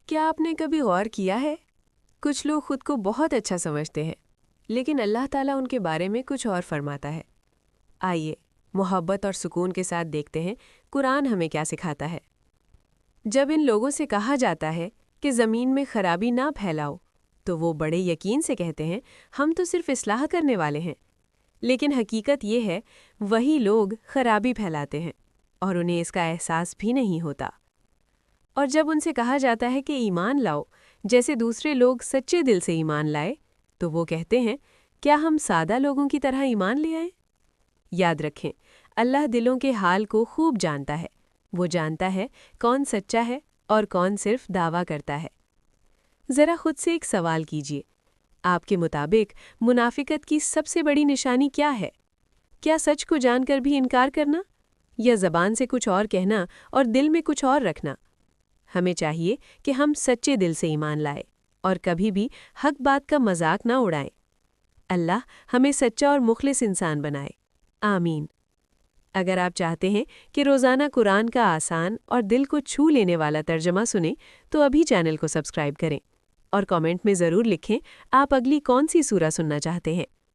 کیا آپ نے کبھی غور کیا ہے؟ کچھ لوگ خود کو بہت اچھا سمجھتے ہیں، لیکن اللہ تعالیٰ ان کے بارے میں کچھ اور فرماتا ہے۔ آئیے محبت اور سکون کے ساتھ دیکھتے ہیں قرآن ہمیں کیا سکھاتا ہے۔ جب ان لوگوں سے کہا جاتا ہے کہ زمین میں خرابی نہ پھیلاؤ، تو وہ بڑے یقین سے کہتے ہیں ہم تو صرف اصلاح کرنے والے ہیں، لیکن حقیقت یہ ہے وہی لوگ خرابی پھیلاتے ہیں اور انہیں اس کا احساس بھی نہیں ہوتا۔ اور جب ان سے کہا جاتا ہے کہ ایمان لاؤ جیسے دوسرے لوگ سچے دل سے ایمان لائے، تو وہ کہتے ہیں کیا ہم سادہ لوگوں کی طرح ایمان لے آئیں؟ یاد رکھیں، اللہ دلوں کے حال کو خوب جانتا ہے۔ وہ جانتا ہے کون سچا ہے اور کون صرف دعویٰ کرتا ہے۔ ذرا خود سے ایک سوال کیجیے، آپ کے مطابق منافقت کی سب سے بڑی نشانی کیا ہے؟ کیا سچ کو جان کر بھی انکار کرنا، یا زبان سے کچھ اور کہنا اور دل میں کچھ اور رکھنا؟ ہمیں چاہیے کہ ہم سچے دل سے ایمان لائیں اور کبھی بھی حق بات کا مذاق نہ اڑائیں۔ اللہ ہمیں سچا اور مخلص انسان بنائے، آمین۔ اگر آپ چاہتے ہیں کہ روزانہ قرآن کا آسان اور دل کو چھو لینے والا ترجمہ سنیں تو ابھی چینل کو سبسکرائب کریں اور کامنٹ میں ضرور لکھیں آپ اگلی کون سی سورہ سننا چاہتے ہیں۔